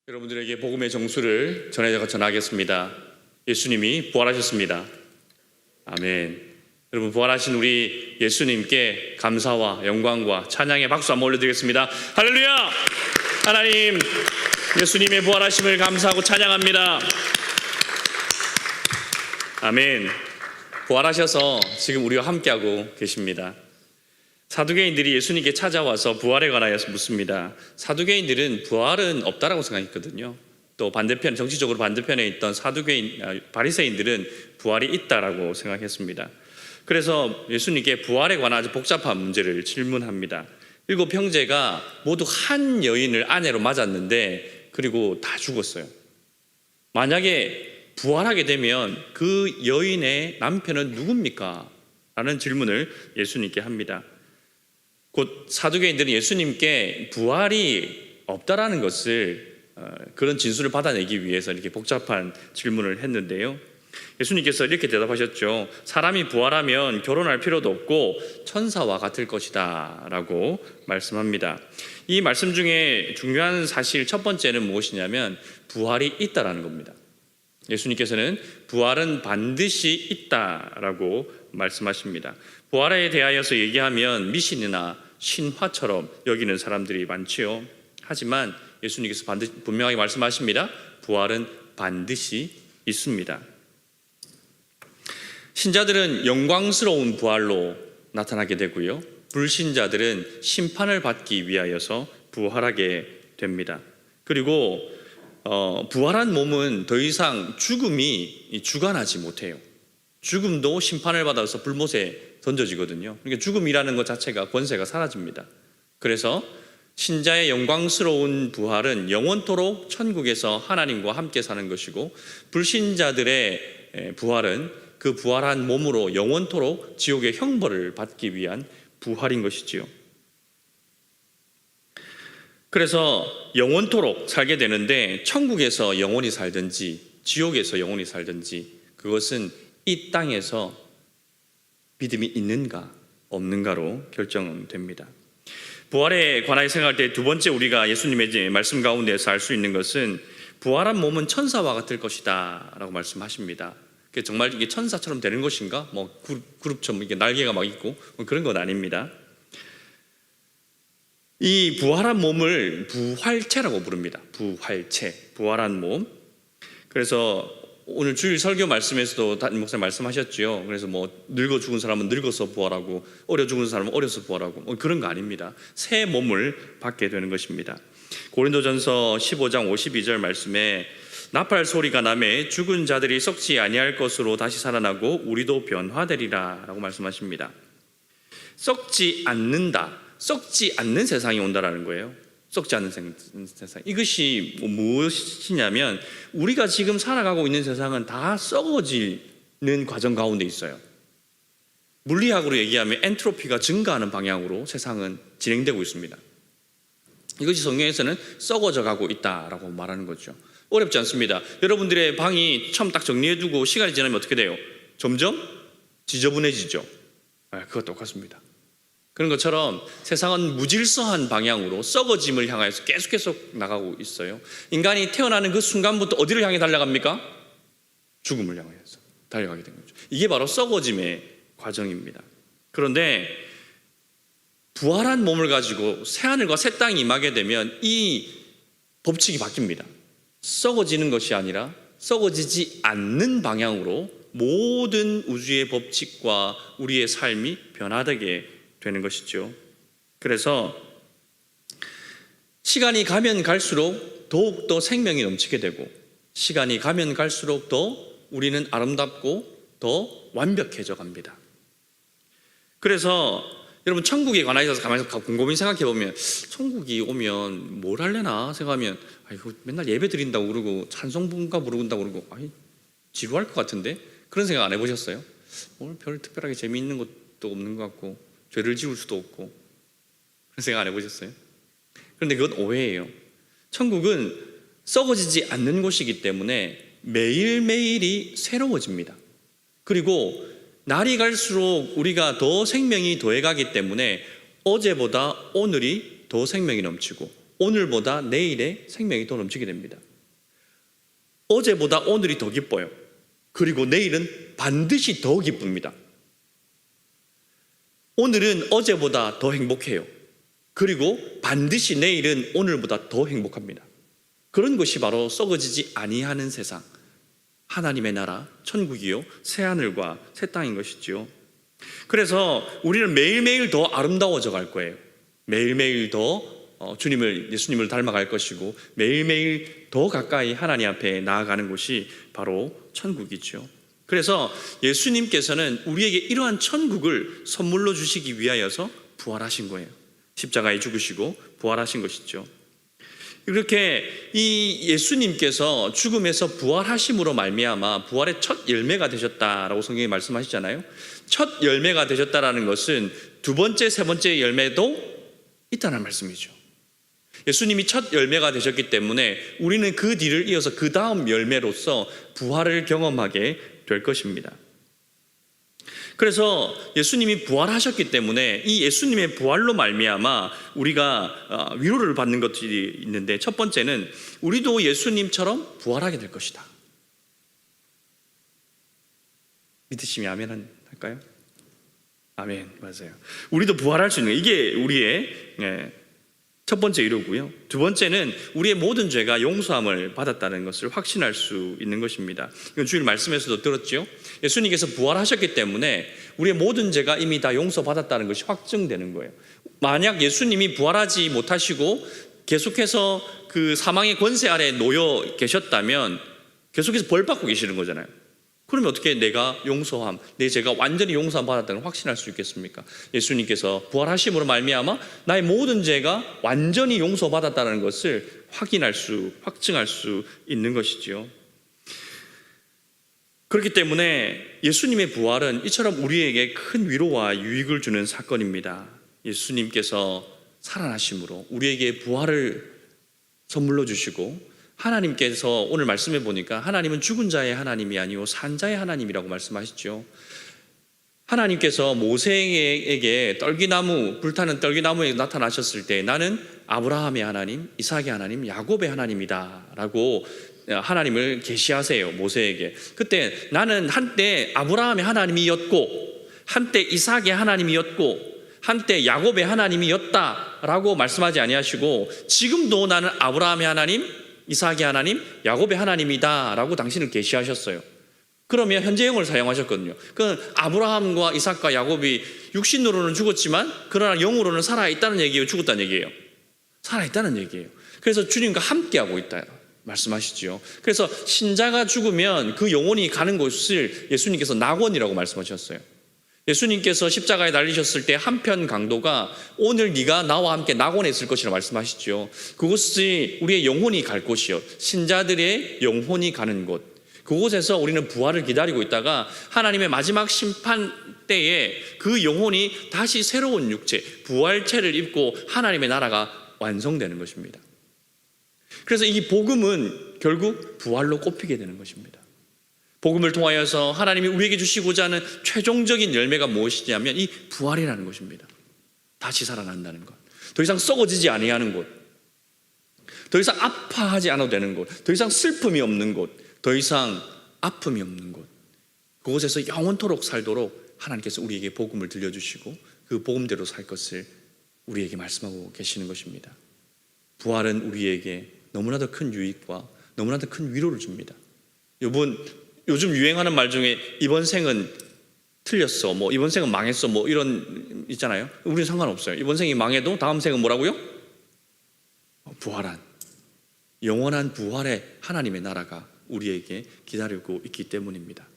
여러분들에게 복음의 정수를 전하겠습니다. 예수님이 부활하셨습니다. 아멘. 여러분, 부활하신 우리 예수님께 감사와 영광과 찬양의 박수 한번 올려드리겠습니다. 할렐루야! 하나님, 예수님의 부활하심을 감사하고 찬양합니다. 아멘. 부활하셔서 지금 우리와 함께하고 계십니다. 사두개인들이 예수님께 찾아와서 부활에 관하여서 묻습니다. 사두개인들은 부활은 없다라고 생각했거든요. 또 반대편, 정치적으로 반대편에 있던 바리새인들은 부활이 있다라고 생각했습니다. 그래서 예수님께 부활에 관한 아주 복잡한 문제를 질문합니다. 7 형제가 모두 한 여인을 아내로 맞았는데 그리고 다 죽었어요. 만약에 부활하게 되면 그 여인의 남편은 누굽니까? 라는 질문을 예수님께 합니다. 곧 사두개인들은 예수님께 부활이 없다라는 것을 그런 진술을 받아내기 위해서 이렇게 복잡한 질문을 했는데요. 예수님께서 이렇게 대답하셨죠. 사람이 부활하면 결혼할 필요도 없고 천사와 같을 것이다 라고 말씀합니다. 이 말씀 중에 중요한 사실 첫 번째는 무엇이냐면 부활이 있다라는 겁니다. 예수님께서는 부활은 반드시 있다라고 말씀하십니다. 부활에 대하여서 얘기하면 미신이나 신화처럼 여기는 사람들이 많지요. 하지만 예수님께서 분명하게 말씀하십니다. 부활은 반드시 있습니다. 신자들은 영광스러운 부활로 나타나게 되고요. 불신자들은 심판을 받기 위하여서 부활하게 됩니다. 그리고 부활한 몸은 더 이상 죽음이 주관하지 못해요. 죽음도 심판을 받아서 불못에 던져지거든요. 그러니까 죽음이라는 것 자체가 권세가 사라집니다. 그래서 신자의 영광스러운 부활은 영원토록 천국에서 하나님과 함께 사는 것이고, 불신자들의 부활은 그 부활한 몸으로 영원토록 지옥의 형벌을 받기 위한 부활인 것이지요. 그래서 영원토록 살게 되는데 천국에서 영원히 살든지 지옥에서 영원히 살든지 그것은 이 땅에서 믿음이 있는가 없는가로 결정됩니다. 부활에 관하여 생각할 때 두 번째 우리가 예수님의 말씀 가운데서 알 수 있는 것은 부활한 몸은 천사와 같을 것이다 라고 말씀하십니다. 정말 이게 천사처럼 되는 것인가? 그룹처럼 이게 날개가 막 있고 그런 건 아닙니다. 이 부활한 몸을 부활체라고 부릅니다. 부활체, 부활한 몸. 그래서 오늘 주일 설교 말씀에서도 담임 목사님 말씀하셨죠. 그래서 늙어 죽은 사람은 늙어서 부활하고 어려 죽은 사람은 어려서 부활하고 그런 거 아닙니다. 새 몸을 받게 되는 것입니다. 고린도전서 15장 52절 말씀에 나팔 소리가 나매 죽은 자들이 썩지 아니할 것으로 다시 살아나고 우리도 변화되리라 라고 말씀하십니다. 썩지 않는다, 썩지 않는 세상이 온다라는 거예요. 썩지 않는 세상. 이것이 무엇이냐면 우리가 지금 살아가고 있는 세상은 다 썩어지는 과정 가운데 있어요. 물리학으로 얘기하면 엔트로피가 증가하는 방향으로 세상은 진행되고 있습니다. 이것이 성경에서는 썩어져 가고 있다라고 말하는 거죠. 어렵지 않습니다. 여러분들의 방이 처음 딱 정리해두고 시간이 지나면 어떻게 돼요? 점점 지저분해지죠. 그거 똑같습니다. 그런 것처럼 세상은 무질서한 방향으로 썩어짐을 향해서 계속해서 나가고 있어요. 인간이 태어나는 그 순간부터 어디를 향해 달려갑니까? 죽음을 향해서 달려가게 된 거죠. 이게 바로 썩어짐의 과정입니다. 그런데 부활한 몸을 가지고 새하늘과 새 땅이 임하게 되면 이 법칙이 바뀝니다. 썩어지는 것이 아니라 썩어지지 않는 방향으로 모든 우주의 법칙과 우리의 삶이 변화되게 되는 것이죠. 그래서 시간이 가면 갈수록 더욱더 생명이 넘치게 되고, 시간이 가면 갈수록 더 우리는 아름답고 더 완벽해져 갑니다. 그래서 여러분, 천국에 관해서 가만히 곰곰이 생각해 보면 천국이 오면 뭘 할래나 생각하면 맨날 예배 드린다고 그러고 찬송가 부른다고 그러고 지루할 것 같은데, 그런 생각 안 해보셨어요? 오늘 별 특별하게 재미있는 것도 없는 것 같고 죄를 지을 수도 없고, 그런 생각 안 해보셨어요? 그런데 그건 오해예요. 천국은 썩어지지 않는 곳이기 때문에 매일매일이 새로워집니다. 그리고 날이 갈수록 우리가 더 생명이 더해가기 때문에 어제보다 오늘이 더 생명이 넘치고 오늘보다 내일의 생명이 더 넘치게 됩니다. 어제보다 오늘이 더 기뻐요. 그리고 내일은 반드시 더 기쁩니다. 오늘은 어제보다 더 행복해요. 그리고 반드시 내일은 오늘보다 더 행복합니다. 그런 것이 바로 썩어지지 아니하는 세상, 하나님의 나라, 천국이요 새하늘과 새 땅인 것이지요. 그래서 우리는 매일매일 더 아름다워져 갈 거예요. 매일매일 더 예수님을 닮아갈 것이고 매일매일 더 가까이 하나님 앞에 나아가는 곳이 바로 천국이죠. 그래서 예수님께서는 우리에게 이러한 천국을 선물로 주시기 위하여서 부활하신 거예요. 십자가에 죽으시고 부활하신 것이죠. 이렇게 이 예수님께서 죽음에서 부활하심으로 말미암아 부활의 첫 열매가 되셨다라고 성경이 말씀하시잖아요. 첫 열매가 되셨다라는 것은 두 번째, 세 번째 열매도 있다는 말씀이죠. 예수님이 첫 열매가 되셨기 때문에 우리는 그 뒤를 이어서 그 다음 열매로서 부활을 경험하게 될 것입니다. 그래서 예수님이 부활하셨기 때문에 이 예수님의 부활로 말미암아 우리가 위로를 받는 것들이 있는데, 첫 번째는 우리도 예수님처럼 부활하게 될 것이다. 믿으시면 아멘 할까요? 아멘. 맞아요. 우리도 부활할 수 있는, 이게 우리의 첫 번째 위로고요. 두 번째는 우리의 모든 죄가 용서함을 받았다는 것을 확신할 수 있는 것입니다. 이건 주일 말씀에서도 들었죠. 예수님께서 부활하셨기 때문에 우리의 모든 죄가 이미 다 용서받았다는 것이 확증되는 거예요. 만약 예수님이 부활하지 못하시고 계속해서 그 사망의 권세 아래 놓여 계셨다면 계속해서 벌 받고 계시는 거잖아요. 그러면 어떻게 내가 용서함, 내 죄가 완전히 용서함 받았다는 걸 확신할 수 있겠습니까? 예수님께서 부활하심으로 말미암아 나의 모든 죄가 완전히 용서받았다는 것을 확증할 수 있는 것이지요. 그렇기 때문에 예수님의 부활은 이처럼 우리에게 큰 위로와 유익을 주는 사건입니다. 예수님께서 살아나심으로 우리에게 부활을 선물로 주시고, 하나님께서 오늘 말씀해 보니까 하나님은 죽은 자의 하나님이 아니요 산 자의 하나님이라고 말씀하시죠. 하나님께서 모세에게 불타는 떨기나무에 나타나셨을 때 나는 아브라함의 하나님, 이삭의 하나님, 야곱의 하나님이다 라고 하나님을 계시하세요. 모세에게. 그때 나는 한때 아브라함의 하나님이었고 한때 이삭의 하나님이었고 한때 야곱의 하나님이었다라고 말씀하지 아니하시고, 지금도 나는 아브라함의 하나님, 이삭의 하나님, 야곱의 하나님이다 라고 당신을 계시하셨어요. 그러면 현재형을 사용하셨거든요. 그 아브라함과 이삭과 야곱이 육신으로는 죽었지만 그러나 영으로는 살아있다는 얘기예요, 죽었다는 얘기예요? 살아있다는 얘기예요. 그래서 주님과 함께하고 있다 말씀하시죠. 그래서 신자가 죽으면 그 영혼이 가는 곳을 예수님께서 낙원이라고 말씀하셨어요. 예수님께서 십자가에 달리셨을 때 한편 강도가 오늘 네가 나와 함께 낙원에 있을 것이라 말씀하시죠. 그곳이 우리의 영혼이 갈 곳이요, 신자들의 영혼이 가는 곳, 그곳에서 우리는 부활을 기다리고 있다가 하나님의 마지막 심판 때에 그 영혼이 다시 새로운 육체, 부활체를 입고 하나님의 나라가 완성되는 것입니다. 그래서 이 복음은 결국 부활로 꼽히게 되는 것입니다. 복음을 통하여서 하나님이 우리에게 주시고자 하는 최종적인 열매가 무엇이냐면 이 부활이라는 것입니다. 다시 살아난다는 것, 더 이상 썩어지지 아니하는 곳, 더 이상 아파하지 않아도 되는 곳, 더 이상 슬픔이 없는 곳, 더 이상 아픔이 없는 곳, 그곳에서 영원토록 살도록 하나님께서 우리에게 복음을 들려주시고 그 복음대로 살 것을 우리에게 말씀하고 계시는 것입니다. 부활은 우리에게 너무나도 큰 유익과 너무나도 큰 위로를 줍니다. 요즘 유행하는 말 중에 이번 생은 틀렸어, 뭐 이번 생은 망했어, 뭐 이런 있잖아요. 우리는 상관없어요. 이번 생이 망해도 다음 생은 뭐라고요? 부활한, 영원한 부활의 하나님의 나라가 우리에게 기다리고 있기 때문입니다.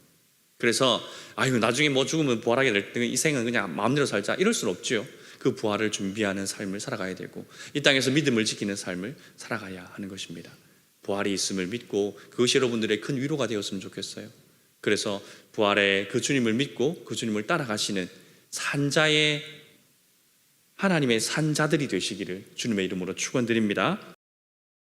그래서 나중에 뭐 죽으면 부활하게 될 때 이 생은 그냥 마음대로 살자 이럴 수는 없죠. 그 부활을 준비하는 삶을 살아가야 되고 이 땅에서 믿음을 지키는 삶을 살아가야 하는 것입니다. 부활이 있음을 믿고 그것이 여러분들의 큰 위로가 되었으면 좋겠어요. 그래서 부활의 그 주님을 믿고 그 주님을 따라가시는 산자의 하나님의 산자들이 되시기를 주님의 이름으로 축원드립니다.